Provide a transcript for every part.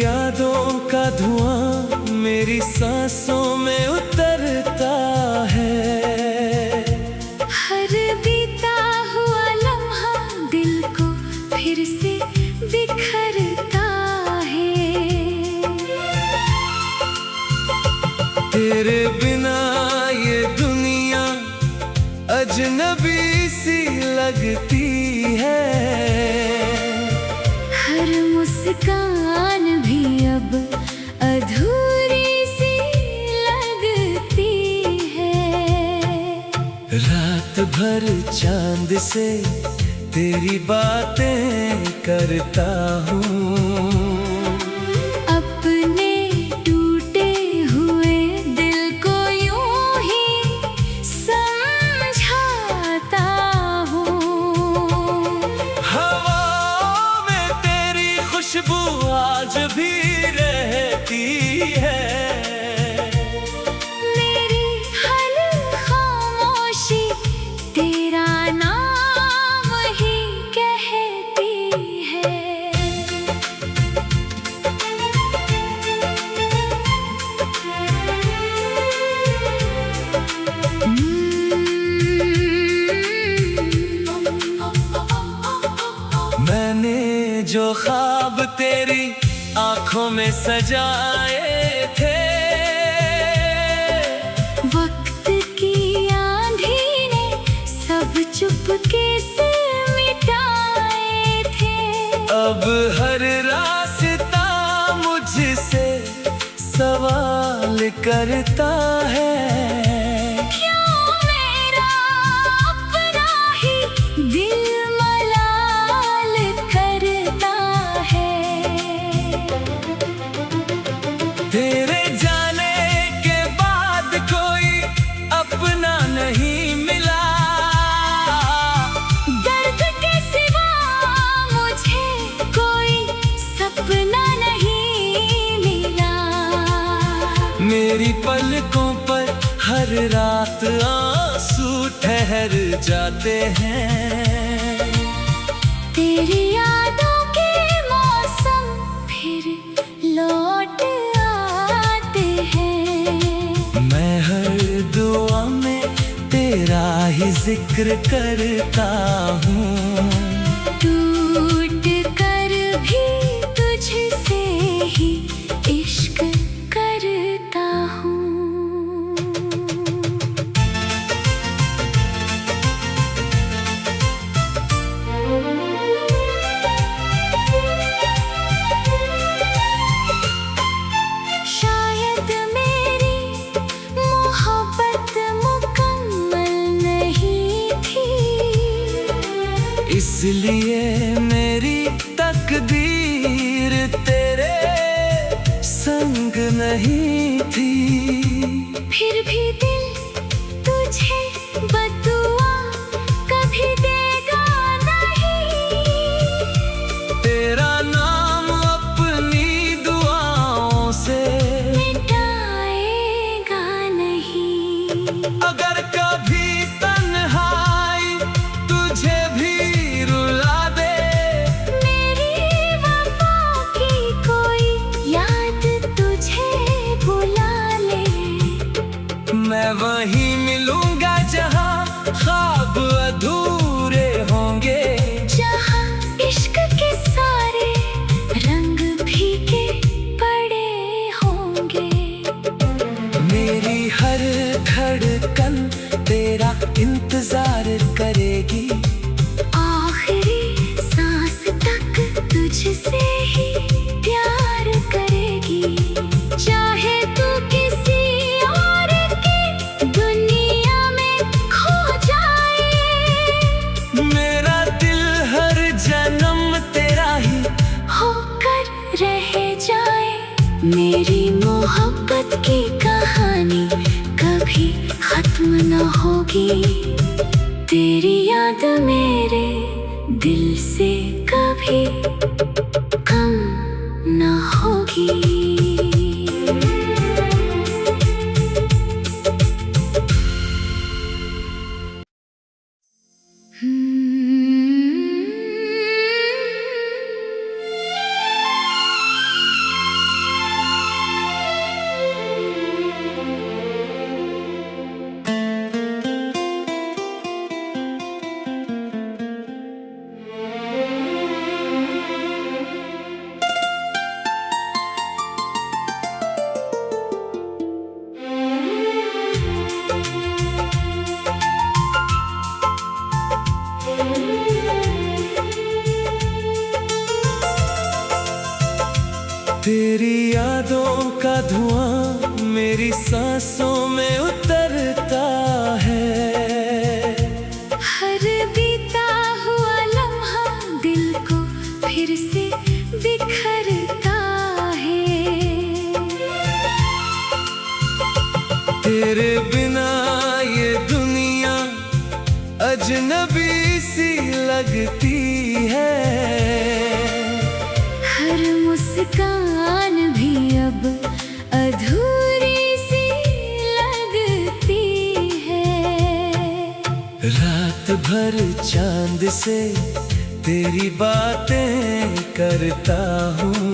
यादों का धुआं मेरी सांसों में उतरता है। हर बीता हुआ लम्हा दिल को फिर से बिखरता है। तेरे बिना ये दुनिया अजनबी सी लगती है। हर मुस्कान भी अब अधूरी सी लगती है। रात भर चांद से तेरी बातें करता हूँ। अपने टूटे हुए दिल को यूं ही समझाता हूँ। हवाओं में तेरी खुशबू आज भी रहती है। मेरी हर खामोशी तेरा नाम ही कहती है। मैंने जो ख्वाब तेरी आंखों में सजाए थे, वक्त की आंधी ने सब चुपके से मिटाए थे। अब हर रास्ता मुझसे सवाल करता है। क्यों मेरा अपना ही दिल मलाल करता है। तेरे जाने के बाद कोई अपना नहीं मिला। दर्द के सिवा मुझे कोई सपना नहीं मिला। मेरी पलकों पर हर रात आंसू ठहर जाते हैं। तेरी यादों के मौसम फिर लौट आते हैं। मैं हर दुआ में तेरा ही जिक्र करता हूँ। टूट कर भी तुझसे ही इश्क करता हूँ। शायद मेरी मोहब्बत मुकम्मल नहीं थी, इसलिए मेरी तकदीर तेरे संग नहीं थी। फिर भी दिल तुझे बद्दुआ कभी देगा नहीं। तेरा नाम अपनी दुआओं से मिटाएगा नहीं। अगर कभी तन्हाई तुझे भी रुला दे, मेरी वफा की कोई याद तुझे बुला ले। मैं वहीं मिलूंगा जहां ख्वाब अधूरे होंगे। जहाँ इश्क के सारे रंग फीके पड़े होंगे। मेरी हर धड़कन तेरा इंतजार करेगी। आखिरी सांस तक तुझसे ही प्यार करेगी। चाहे तू किसी और की दुनिया में खो जाए, मेरा दिल हर जन्म तेरा ही होकर रह जाए। मेरी मोहब्बत की कहानी कभी खत्म न होगी। तेरी याद मेरे दिल से कभी कम न होगी। धुआं मेरी सांसों में उतरता है। हर बीता हुआ लम्हा दिल को फिर से बिखरता है। तेरे बिना ये दुनिया अजनबी सी लगती है। हर मुस्कान भी अब अधूरी सी लगती है। रात भर चांद से तेरी बातें करता हूँ।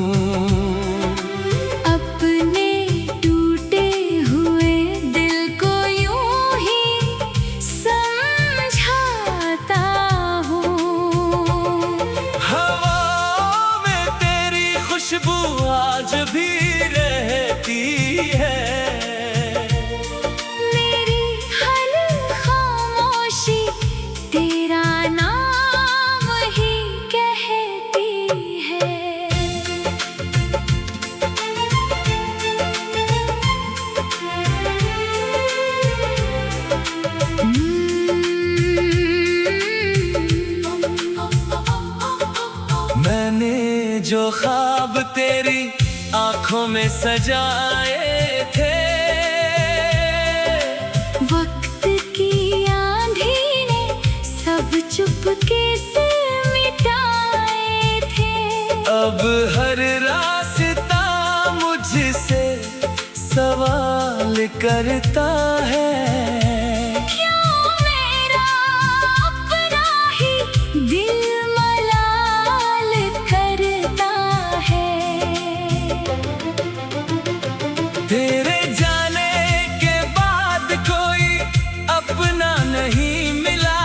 अपने टूटे हुए दिल को यूं ही समझाता हूँ। हवाओं में तेरी खुशबू आज भी रहती है। मेरी हर खामोशी तेरा नाम ही कहती है। मैंने जो ख्वाब तेरी आंखों में सजाए थे, वक्त की आंधी ने सब चुपके से मिटाए थे। अब हर रास्ता मुझसे सवाल करता है। क्यों मेरा अपना ही दिल मलाल करता है। तेरे जाने के बाद कोई अपना नहीं मिला।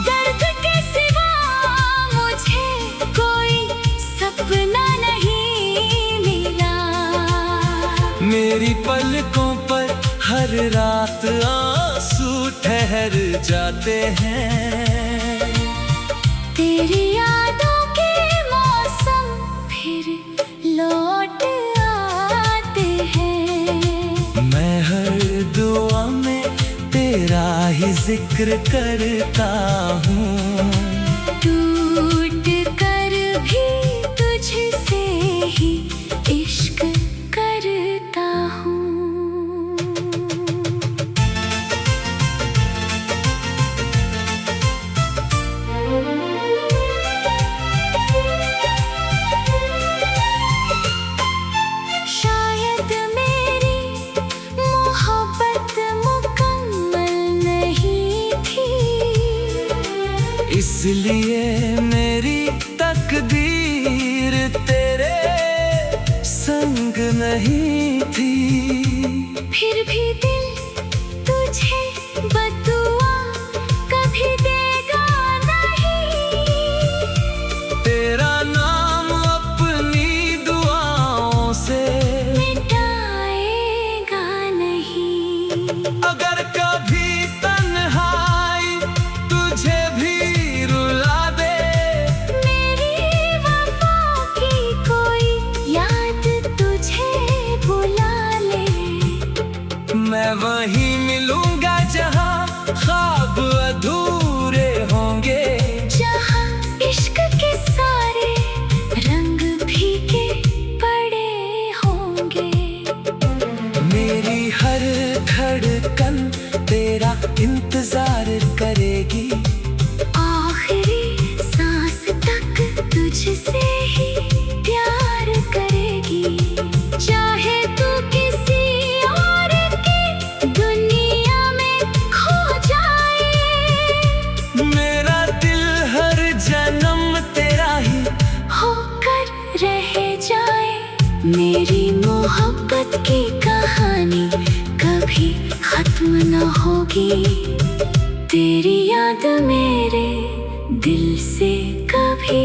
दर्द के सिवा मुझे कोई सपना नहीं मिला। मेरी पलकों पर हर रात आंसू ठहर जाते हैं। तेरी यादों के मौसम फिर लौट आते हैं। मैं हर दुआ में तेरा ही जिक्र करता हूँ। टूट कर भी तुझसे ही इश्क करता हूँ। शायद मेरी मोहब्बत मुकम्मल नहीं थी, इसलिए मेरी तकदीर तेरे संग नहीं थी। फिर भी दिल तुझे बदुआ कभी देगा नहीं। तेरा नाम अपनी दुआओं से मिटाएगा नहीं। अगर कभी तन्हाई तुझे भी रुला दे, मेरी वफा की कोई याद तुझे बुला ले। मैं वहीं मिलूंगा जहां ख्वाब अधूरे होंगे। जहाँ इश्क के सारे रंग फीके पड़े होंगे। मेरी हर धड़कन तेरा इंतजार करेगी। आखिरी सांस तक तुझसे ही प्यार करेगी। चाहे तू किसी और की दुनिया में खो जाए, मेरा दिल हर जन्म तेरा ही होकर रह जाए। मेरी मोहब्बत की कहानी कभी खत्म न होगी। तेरी याद मेरे दिल से कभी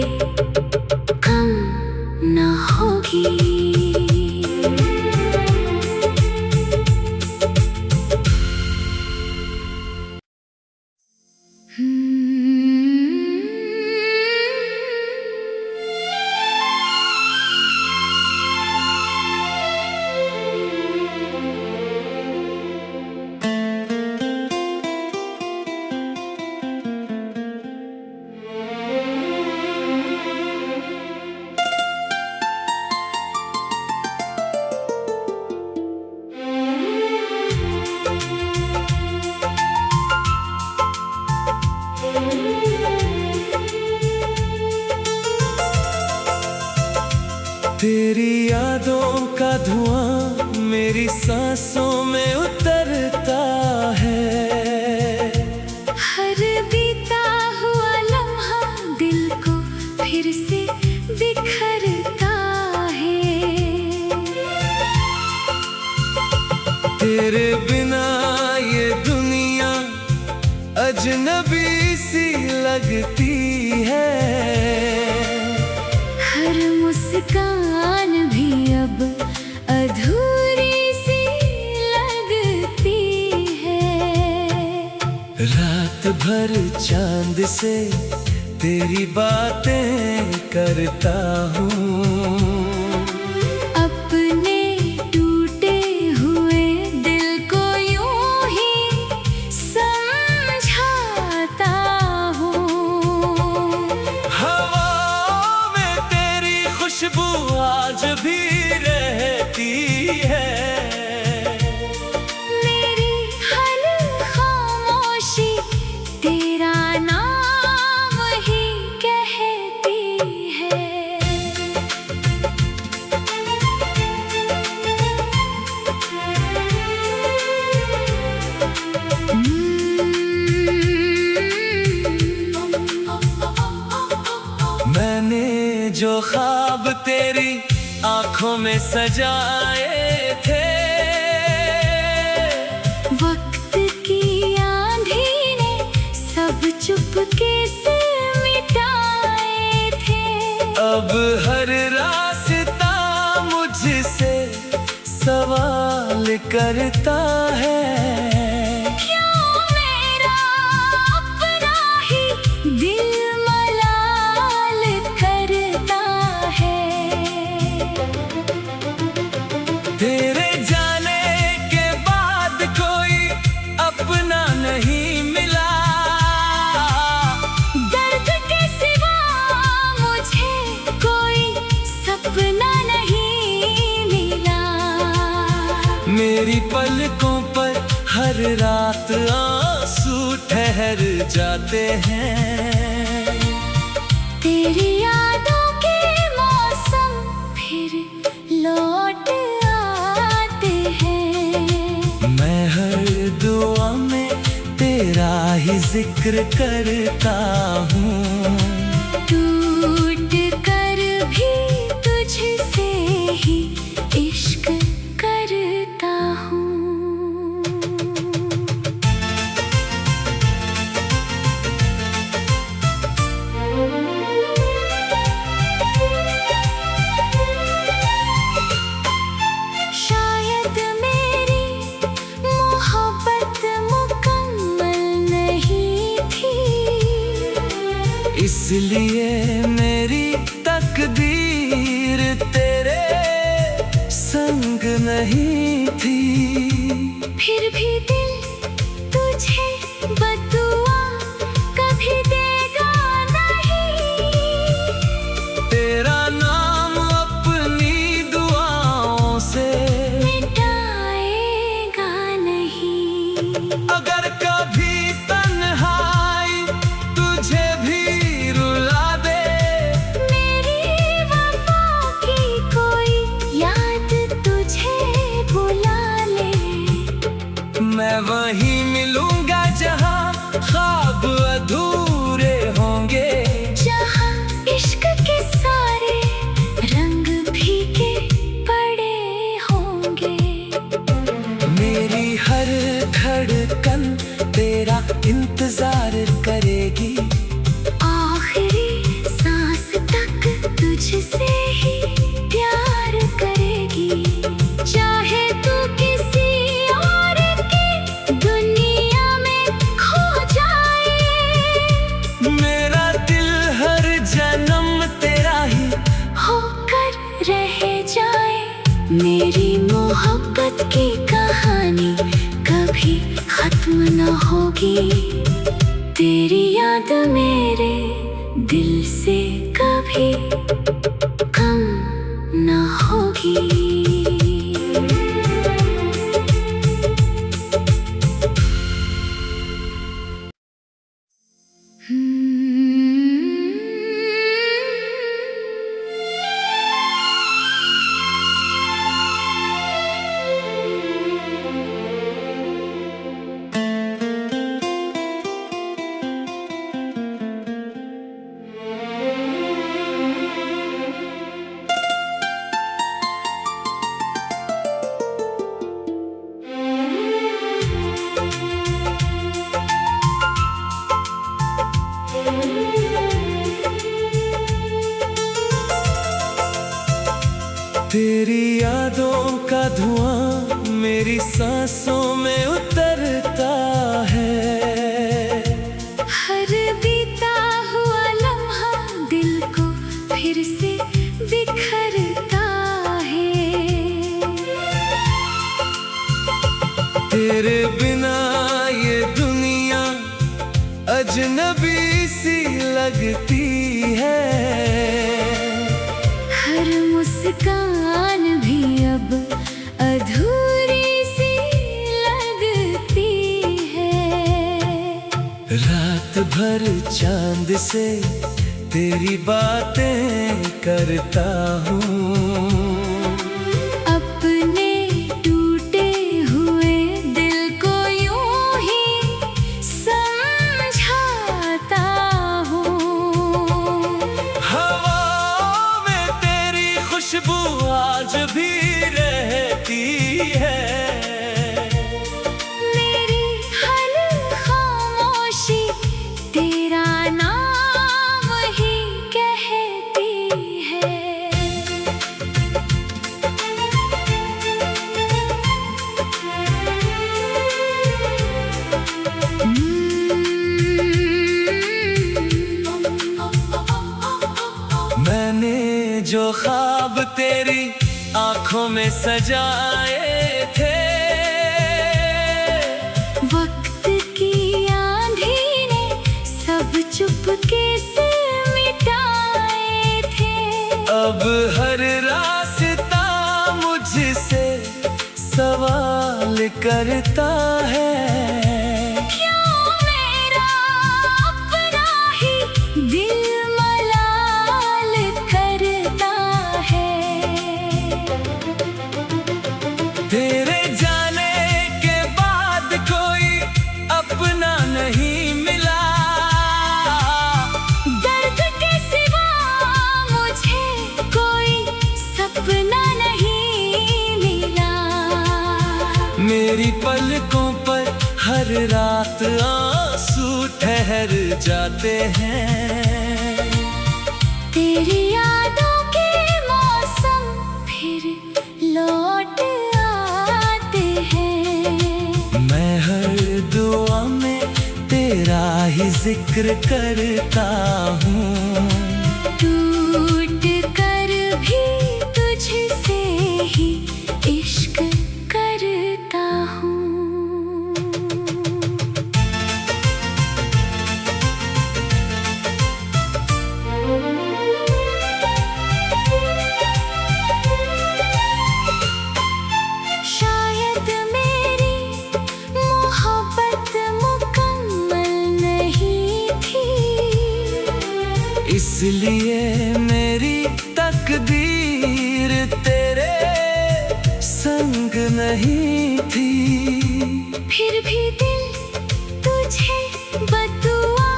कम न होगी। सांसों में उतरता है। हर बीता हुआ लम्हा दिल को फिर से बिखरता है। तेरे बिना ये दुनिया अजनबी सी लगती है। हर मुस्कान भी अब अधूरी सी लगती है। रात भर चांद से तेरी बातें करता हूँ। अपने टूटे हुए दिल को यूं ही समझाता हूँ। हवाओं में तेरी खुशबू आज भी रहती है। मेरी हर खामोशी तेरा नाम ही कहती है। मैंने जो ख्वाब तेरी आंखों में सजाए थे, वक्त की आंधी ने सब चुपके से मिटाए थे। अब हर रास्ता मुझसे सवाल करता है। क्यों मेरा अपना ही दिल मलाल करता है। तेरे जाने के बाद कोई अपना नहीं मिला। दर्द के सिवा मुझे कोई सपना नहीं मिला। मेरी पलकों पर हर रात आंसू ठहर जाते हैं। तेरी यादों के मौसम फिर लौट आते हैं। मैं हर दुआ में तेरा ही जिक्र करता हूँ। टूट कर भी तुझसे ही इश्क करता हूँ। शायद मेरी मोहब्बत मुकम्मल नहीं थी, इसलिए मेरी तकदीर तेरे संग नहीं थी। फिर भी दिल तुझे बदुआ कभी देगा नहीं। तेरा नाम अपनी दुआओं से मिटाएगा नहीं। अगर कभी तन्हाई तुझे भी रुला दे, मेरी वफा की कोई याद तुझे बुला ले। मैं वहीं मिलूंगा जहां ख्वाब अधूरे होंगे। जहाँ इश्क के सारे रंग फीके पड़े होंगे। मेरी हर धड़कन तेरा इंतजार करेगी। आखिरी सांस तक तुझसे ही प्यार करेगी। चाहे तू किसी और की दुनिया में खो जाए, मेरा दिल हर जन्म तेरा ही होकर रह जाए। मेरी मोहब्बत की कहानी कभी खत्म न होगी। तेरी याद मेरे दिल से कभी कम न होगी। अजनबी सी लगती है। हर मुस्कान भी अब अधूरी सी लगती है। रात भर चांद से तेरी बातें करता हूँ। अपने टूटे हुए दिल को यूं ही समझाता हूँ। हवाओं में तेरी खुशबू आज भी रहती है। मेरी हर खामोशी तेरा नाम ही कहती है। मैंने जो ख्वाब तेरी आंखों में सजाए थे, वक्त की आंधी ने सब चुपके से मिटाए थे। अब हर रास्ता मुझसे सवाल करता है। क्यों मेरा अपना ही दिल मलाल करता है। तेरे जाने के बाद कोई अपना नहीं मिला। दर्द के सिवा मुझे कोई सपना नहीं मिला। मेरी पलकों पर हर रात आंसू ठहर जाते हैं। तेरी यादों के मौसम फिर लौट आते हैं। मैं हर दुआ में तेरा ही जिक्र करता हूँ। टूट कर भी तुझसे ही इश्क करता हूँ। शायद मेरी मोहब्बत मुकम्मल नहीं थी, इसलिए मेरी तकदीर तेरे संग नहीं थी। फिर भी दिल तुझे बदुआ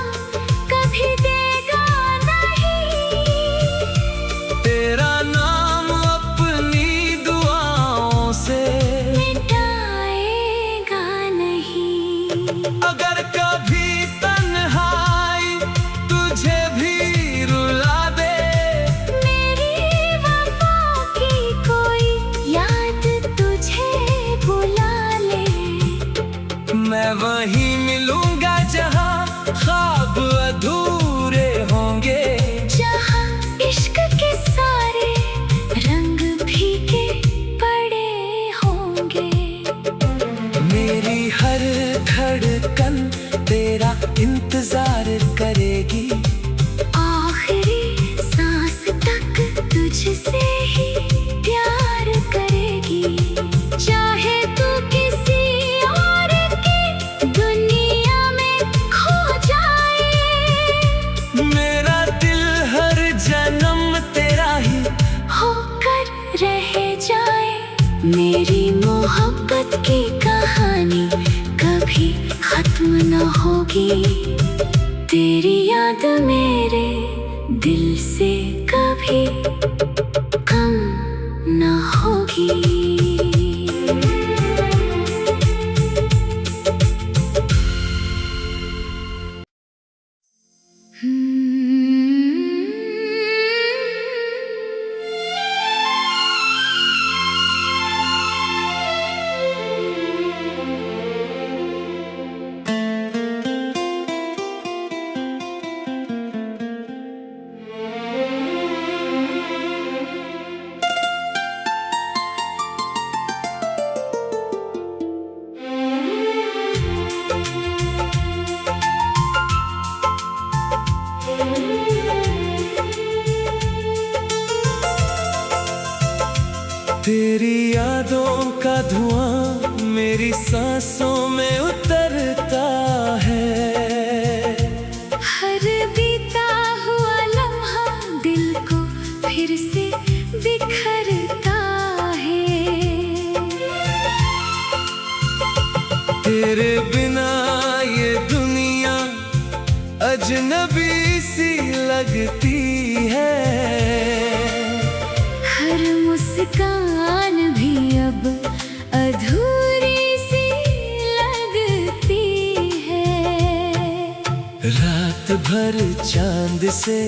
कभी देगा नहीं। तेरा नाम अपनी दुआओं से मिटाएगा नहीं। अगर कभी तन्हाई तुझे भी रुला दे, मेरी वफा की कोई याद तुझे बुला ले। मैं वहीं मिलूंगा जहां ख्वाब अधूरे होंगे। जहाँ इश्क के सारे रंग फीके पड़े होंगे। मेरी हर धड़कन तेरा इंतजार करेगी। आखिरी सांस तक तुझसे ही प्यार करेगी। चाहे तू किसी और की दुनिया में खो जाए। मेरा दिल हर जन्म तेरा ही होकर रह जाए। मेरी मोहब्बत की कहानी कभी खत्म न होगी। तेरी याद मेरे दिल से कभी कम न होगी। यादों का धुआं मेरी सांसों में उतरता है। हर बीता हुआ लम्हा दिल को फिर से बिखरता है। तेरे बिना ये दुनिया अजनबी सी लगती है। हर मुस्कान भी अब अधूरी सी लगती है। रात भर चांद से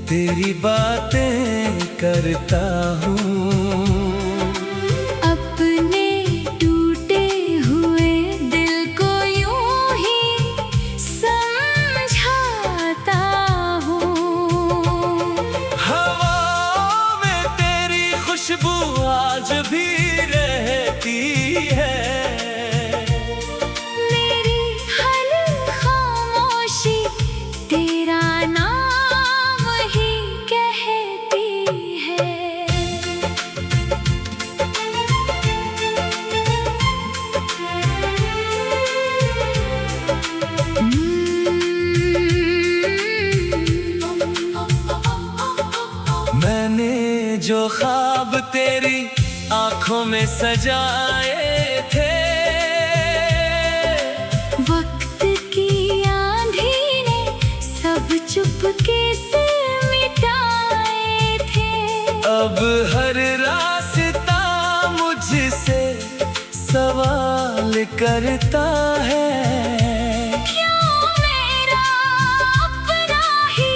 तेरी बातें करता हूँ। अपने टूटे हुए दिल को यूं ही समझाता हूँ। हवाओं में तेरी खुशबू आज भी रहती है। मेरी हर खामोशी तेरा नाम ही कहती है। मैंने जो ख्वाब तेरी आंखों में सजाए थे, वक्त की आंधी ने सब चुपके से मिटाए थे। अब हर रास्ता मुझसे सवाल करता है। क्यों मेरा अपना ही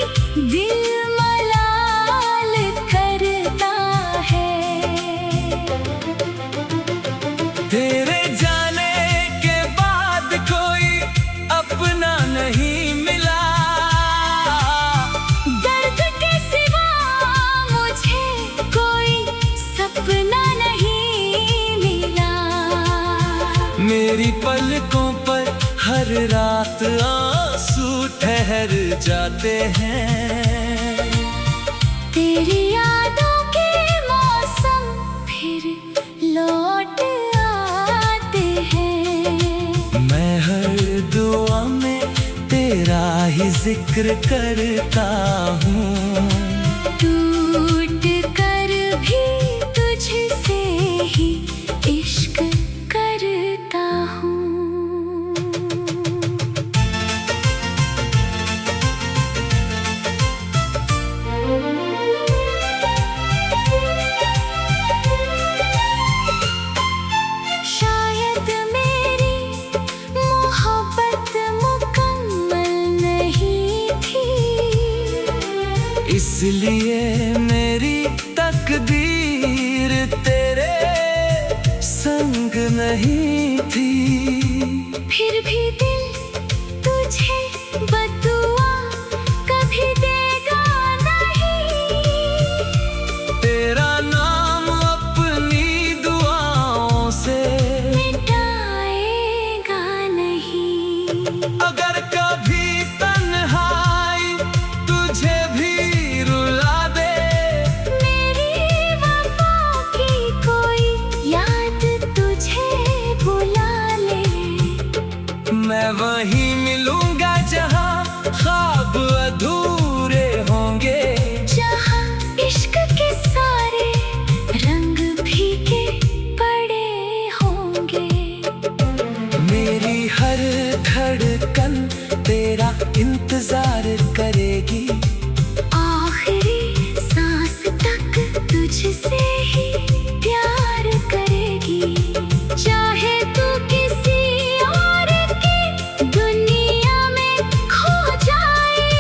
दिल मलाल करता है। तेरे जाने के बाद कोई अपना नहीं मिला। दर्द के सिवा मुझे कोई सपना नहीं मिला। मेरी पलकों पर हर रात आंसू ठहर जाते हैं। तेरी यादों के मौसम फिर लौट आते हैं। मैं हर दुआ में तेरा ही जिक्र करता हूँ। टूट कर भी तुझसे ही इश्क करता हूँ। शायद मेरी मोहब्बत मुकम्मल नहीं थी, इसलिए मेरी तकदीर तेरे संग नहीं थी। फिर भी दिल तुझे बदुआ कभी देगा नहीं। तेरा नाम अपनी दुआओं से मिटाएगा नहीं। अगर कभी तन्हाई तुझे भी रुला दे, मेरी वफा की कोई याद तुझे बुला ले। मैं वहीं मिलूंगा जहां ख्वाब अधूरे होंगे। जहाँ इश्क के सारे रंग फीके पड़े होंगे। मेरी हर धड़कन तेरा इंतजार करेगी। आखिरी सांस तक तुझसे ही प्यार करेगी। चाहे तू किसी और की दुनिया में खो जाए,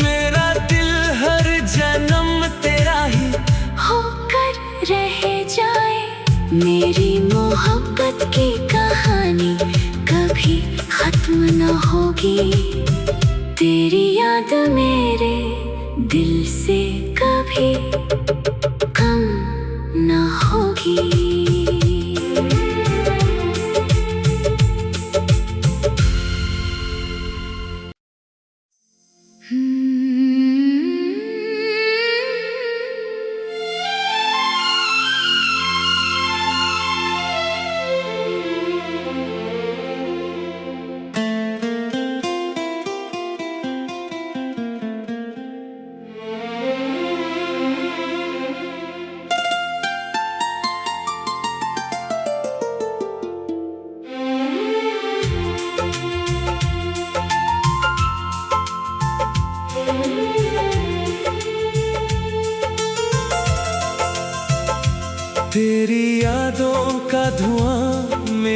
मेरा दिल हर जन्म तेरा ही होकर रह जाए। मेरी मोहब्बत की कहानी कभी खत्म न होगी। तेरी याद मेरे दिल से कभी कम न होगी।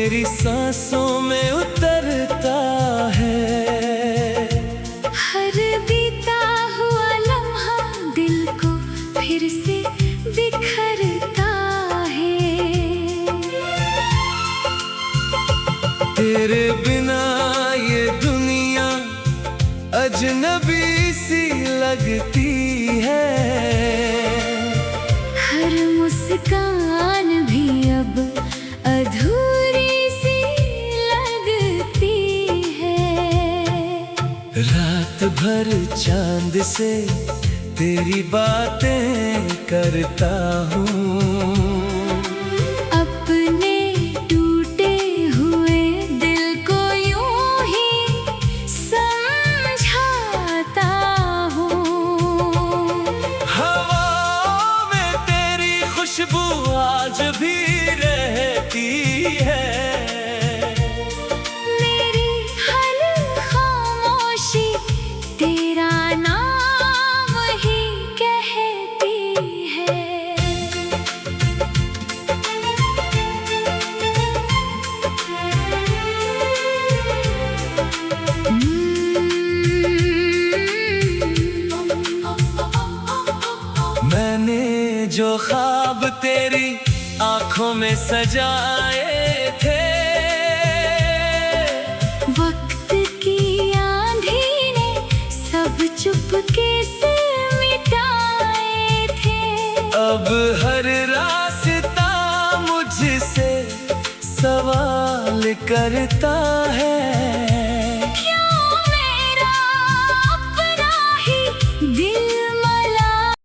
मेरी सांसों में उतरता है। हर बीता हुआ लम्हा दिल को फिर से बिखरता है। तेरे बिना ये दुनिया अजनबी सी लगती है। हर मुस्कान भी अब अधूरी सी लगती है। रात भर चांद से तेरी बातें करता हूँ। अपने टूटे हुए दिल को यूं ही समझाता हूँ। हवाओं में तेरी खुशबू आज भी रहती है। मेरी हर खामोशी तेरा नाम ही कहती है। मैंने जो ख्वाब तेरी आंखों में सजाए थे, वक्त की आंधी ने सब चुपके से मिटाए थे। अब हर रास्ता मुझसे सवाल करता है।